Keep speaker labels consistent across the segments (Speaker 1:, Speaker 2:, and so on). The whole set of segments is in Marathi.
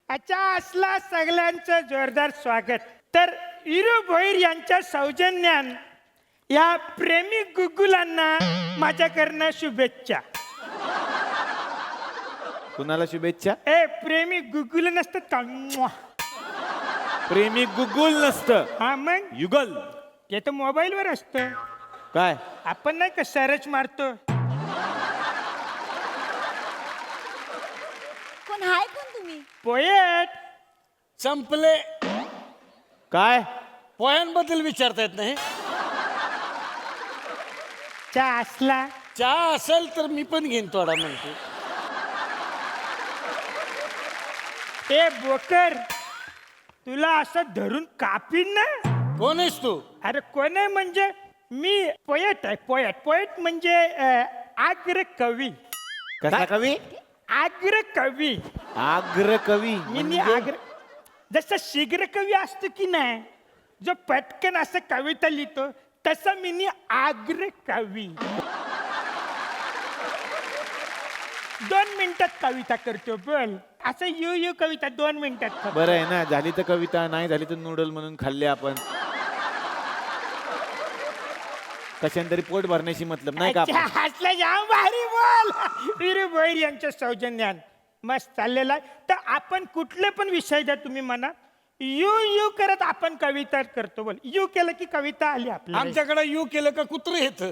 Speaker 1: अच्छा असला सगळ्यांचं जोरदार स्वागत. तर इरू भोईर यांच्या सौजन्यान या प्रेमी गुगुलांना माझ्याकडनं शुभेच्छा.
Speaker 2: कुणाला शुभेच्छा?
Speaker 1: ए प्रेमी गुगुल नसतं का? म्वा.
Speaker 2: प्रेमी गुगुल नसतं,
Speaker 1: हा मग
Speaker 2: युगल.
Speaker 1: ते तर मोबाईलवर असतं.
Speaker 2: काय
Speaker 1: आपण नाही का सर्च मारतो.
Speaker 3: कोण हाय कोण तुम्ही?
Speaker 1: पोएट.
Speaker 4: संपले.
Speaker 2: काय
Speaker 4: पोयांबद्दल विचारता येत नाही.
Speaker 1: चा असला
Speaker 4: चहा असेल तर मी पण घेईन थोडा म्हणतो.
Speaker 1: ए बोकर, तुला असं धरून कापीन ना.
Speaker 4: कोण आहेस तू?
Speaker 1: अरे कोण आहे म्हणजे मी पोएट आहे. पोएट म्हणजे आग्र कवी.
Speaker 2: कसा कवी?
Speaker 1: आग्र कवी.
Speaker 2: आग्र कवी
Speaker 1: मी
Speaker 2: म्हणजे?
Speaker 1: आग्र जसं शीघ्र कवी असतो की नाही, जो पटकन असं कविता लिहितो, तसं मी आग्र कवी. 2 मिनिटात कविता करतो. बोल असं यू कविता 2 मिनिटात फक्त.
Speaker 2: बरं आहे ना, झाली तर कविता, नाही झाली तर नूडल म्हणून खाल्ले आपण. कशाने पोट भरण्याशी मतलब नाही का
Speaker 1: अच्छा,
Speaker 2: आपण?
Speaker 1: हसलं जाम भारी बोल. वीरू भोईर यांच्या सौजन्यान मस्त चाललेला आहे. तर आपण कुठले पण विषय द्या तुम्ही म्हणा, यू करत आपण कविता करतो. बोल यू केलं की कविता आली आपल्या.
Speaker 4: आमच्याकडे यू केलं का कुत्रे येत.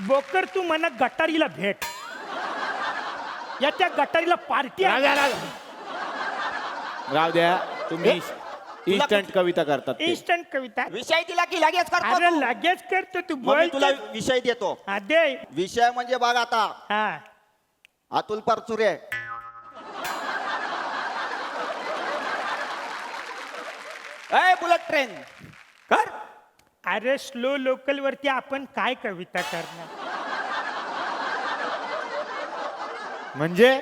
Speaker 1: बोकर तू म्हणा गटारीला भेट. या त्या गटारीला पार्टी
Speaker 2: राव द्या, तुम्ही इन्स्टंट कविता करतात ते.
Speaker 1: इन्स्टंट कविता.
Speaker 5: विषय दिला की लगेच करतो
Speaker 1: अरे
Speaker 5: तू.
Speaker 1: लगेच करतो तू.
Speaker 5: मग
Speaker 1: बोल
Speaker 5: मी तुला
Speaker 1: तर.
Speaker 5: विषय देतो.
Speaker 1: हा दे.
Speaker 5: विषय म्हणजे बघ आता
Speaker 1: हा
Speaker 5: अतुल परचुरे. ए बुलेट ट्रेन कर.
Speaker 1: अरे स्लो लोकल वरती आपण काय कविता करणार.
Speaker 2: म्हणजे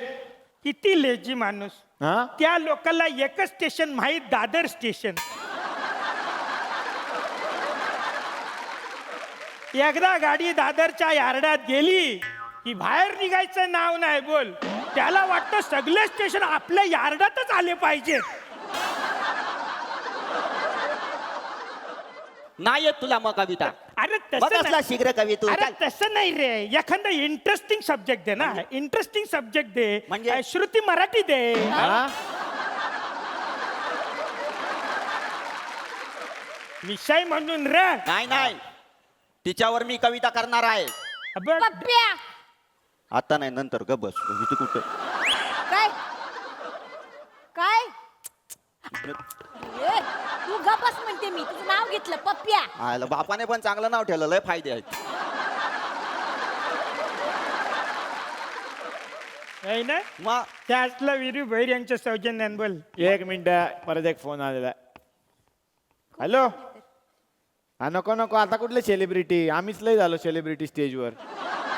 Speaker 1: किती लेजी माणूस.
Speaker 2: हा
Speaker 1: त्या लोकांना एकच स्टेशन माहीत, दादर स्टेशन. एकदा गाडी दादरच्या यार्डात गेली की बाहेर निघायचं नाव नाही. बोल त्याला वाटतं सगळे स्टेशन आपल्या यार्डातच आले पाहिजे.
Speaker 5: नाही येत तुला मग कविता.
Speaker 1: अरे
Speaker 5: मग
Speaker 1: तसं
Speaker 5: असला
Speaker 1: नाही.
Speaker 5: शीघ्र कवी तू
Speaker 1: अरे
Speaker 5: चल.
Speaker 1: तसं नाही रे. एखादा इंटरेस्टिंग सब्जेक्ट दे ना. Interesting subject they.
Speaker 5: म्हणजे?
Speaker 1: श्रुती मराठी दे.
Speaker 2: हा?
Speaker 1: विषय म्हणून रे.
Speaker 5: नाही नाही तिच्यावर मी कविता करणार आहे.
Speaker 1: बघ
Speaker 3: पप्प्या.
Speaker 5: आता नाही नंतर ग बस इथे कुठं.
Speaker 3: काय काय ए, तू गपस म्हणते मी तुझं नाव घेतलं पप्प्या.
Speaker 5: आयला बापाने पण चांगलं नाव ठेवलं. लय फायदे आहेत.
Speaker 1: आहे ना.
Speaker 5: मग
Speaker 1: त्यातला वीरू भैर यांच्या सौजन्यान. बोल.
Speaker 2: 1 मिनिट, परत एक फोन आलेला. हॅलो. हा नको नको, आता कुठले सेलिब्रिटी? आम्हीच लय झालो सेलिब्रिटी स्टेजवर.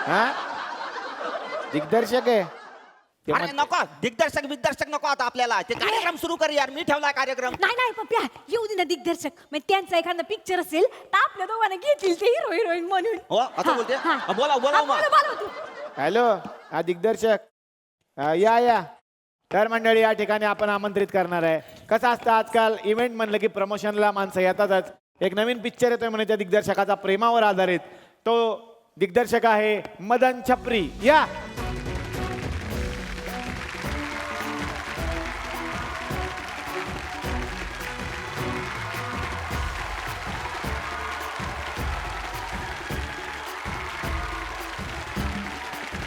Speaker 2: हा दिग्दर्शक आहे ते
Speaker 5: अरे नको दिग्दर्शक नको आता आपल्याला. ते कार्यक्रम सुरू कर यार. मी ठेवलाय कार्यक्रम.
Speaker 3: नाही नाही पप्प्या येऊ दे ना दिग्दर्शक. मग त्यांचा एखादा पिक्चर असेल तर आपल्या दोघांना घेतील ते हिरोईन म्हणून.
Speaker 5: हो असं बोलते.
Speaker 3: हा, हा.
Speaker 5: बोला बोला
Speaker 3: हा,
Speaker 5: मग.
Speaker 3: बोला तू.
Speaker 2: हॅलो. हा दिग्दर्शक. या तर मंडळी, या ठिकाणी आपण आमंत्रित करणार आहे. कसं असतं आजकाल इव्हेंट म्हणलं की प्रमोशनला माणसं येतातच. एक नवीन पिक्चर येतोय म्हणे त्या दिग्दर्शकाचा प्रेमावर आधारित. तो दिग्दर्शक आहे मदन छपरी. या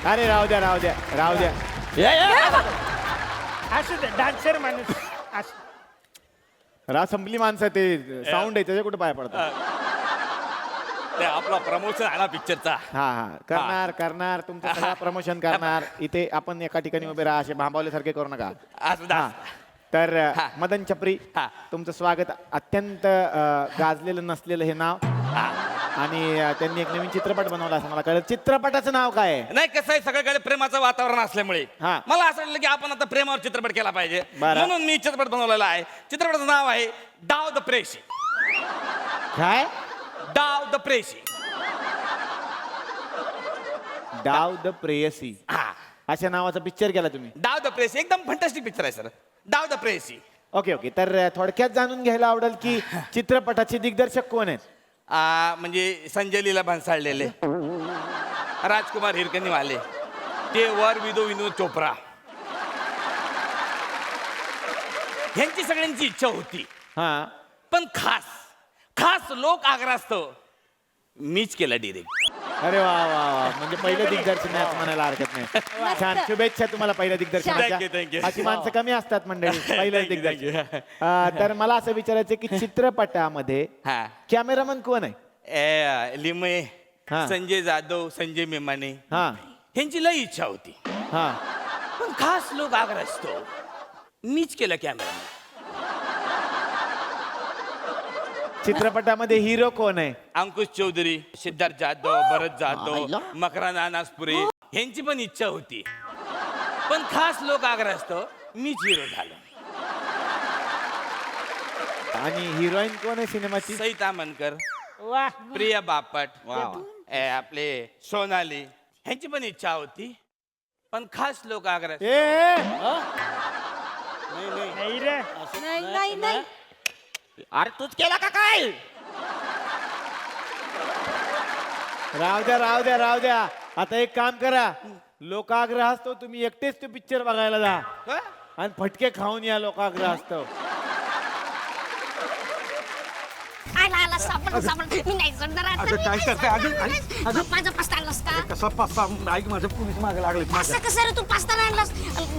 Speaker 2: अरे राहू द्या.
Speaker 1: असं दे डान्सर माणूस. असं.
Speaker 2: संपली माणसं. ते साऊंड आहे त्याच्या कुठे पाय पडतात.
Speaker 6: ते आपला प्रमोशन आहे ना पिक्चरचा.
Speaker 2: हा करणार तुमचं सगळं प्रमोशन करणार. इथे आपण एका ठिकाणी उभे राहा, असे भांबावल्यासारखे करू नका.
Speaker 6: असं दा.
Speaker 2: हा. तर मदन छपरी,
Speaker 6: हा.
Speaker 2: तुमचं स्वागत. अत्यंत गाजलेलं नसलेलं हे नाव. आणि त्यांनी एक नवीन चित्रपट बनवला असं मला कळलं. चित्रपटाचं नाव काय आहे?
Speaker 6: नाही कसं आहे, सगळीकडे प्रेमाचं वातावरण असल्यामुळे
Speaker 2: हा.
Speaker 6: मला असं वाटलं की आपण आता प्रेमावर चित्रपट केला पाहिजे.
Speaker 2: बरं.
Speaker 6: म्हणून मी चित्रपट बनवलेला आहे. चित्रपटाचं नाव आहे डाव द प्रेशी.
Speaker 2: काय?
Speaker 6: डाव द प्रेशी.
Speaker 2: डाव द प्रेयसी.
Speaker 6: हा
Speaker 2: अशा नावाचा पिक्चर केला तुम्ही.
Speaker 6: डाव द प्रेस एकदम फंटास्टिक पिक्चर आहे सर. डाव द प्रेस.
Speaker 2: Okay okay. तर थोडक्यात जाणून घ्यायला आवडेल की चित्रपटाचे दिग्दर्शक कोण आहेत.
Speaker 6: म्हणजे संजय लीला भन्साळलेले, राजकुमार हिरकणीवाले, ते वर विनोद चोप्रा, ह्यांची सगळ्यांची इच्छा होती.
Speaker 2: हा.
Speaker 6: पण खास लोक आग्रहास्तव मीच केला डिरेक्ट.
Speaker 2: अरे वा वा वा. म्हणजे पहिलं दिग्दर्शन आहे असं म्हणायला हरकत नाही. छान. शुभेच्छा तुम्हाला पहिल्या
Speaker 6: Thank you, thank
Speaker 2: दिग्दर्शनाच्या.
Speaker 6: you.
Speaker 2: अशी माणसं कमी असतात मंडळी पहिलं
Speaker 6: Thank you, thank you.
Speaker 2: दिग्दर्शन. तर मला असं विचारायचं की चित्रपटामध्ये
Speaker 6: हा.
Speaker 2: कॅमेरामन कोण आहे.
Speaker 6: लिमये,
Speaker 2: हा.
Speaker 6: संजय जाधव, संजय मेमाने,
Speaker 2: हा
Speaker 6: ह्यांची लई इच्छा होती.
Speaker 2: हा.
Speaker 6: पण खास लोक आग्रहास्तव मीच केलं कॅमेरा.
Speaker 2: चित्रपटामध्ये हिरो कोण आहे.
Speaker 6: अंकुश चौधरी, सिद्धार्थ जाधव, भरत जाधव, मकराना नासपुरे, ह्यांची पण इच्छा होती. पण खास लोक आग्रहास्तव मीच हिरो झालो.
Speaker 2: आणि हिरोईन कोण आहे सिनेमाची.
Speaker 6: सई तामणकर,
Speaker 1: वा.
Speaker 6: प्रिया बापट, आपले सोनाली, ह्यांची पण इच्छा होती. पण खास लोक आग्रह.
Speaker 2: ए
Speaker 1: नाही रे.
Speaker 3: नाही नाही.
Speaker 5: अरे तूच केला का काय?
Speaker 2: राहू द्या. आता एक काम करा. लोकाग्रह असतो तुम्ही एकटेच तो पिक्चर बघायला जा आणि फटके खाऊन या लोकाग्रह.
Speaker 7: आला सापड मी नाही सोडणार आता.
Speaker 4: काय करते अजून
Speaker 7: माझा पास्ता आणलास का?
Speaker 4: कसा पास्ता ऐक माझं पोलीस मागे लागले
Speaker 7: असं कसं रे तू पास्ता नाही आणलास?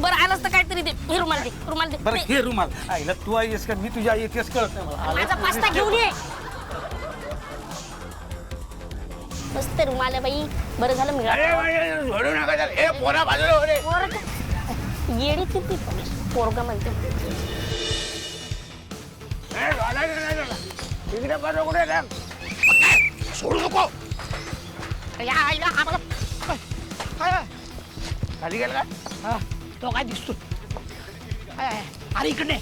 Speaker 7: बरं आलास तर काहीतरी दे. हे रुमाल दे.
Speaker 4: बरं हे रुमाल आईला तू आहेस का मी तुझ्या आई येतेस कळत नाही मला.
Speaker 7: माझा पास्ता घेऊन ये. मस्त रुमाल आहे बाई. बरं झालं मिळालं. येडी किती पोरगा म्हणते.
Speaker 6: सोडू नको.
Speaker 7: या आईला आम्हाला
Speaker 6: खाली गेला का?
Speaker 7: तो काय दिसतो. अरे इकडे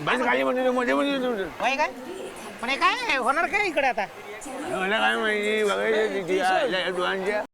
Speaker 8: बस खाली म्हणजे मध्ये
Speaker 1: होय काय पण हे काय होणार काय इकडे आता.
Speaker 8: मला काय माहिती बघायचं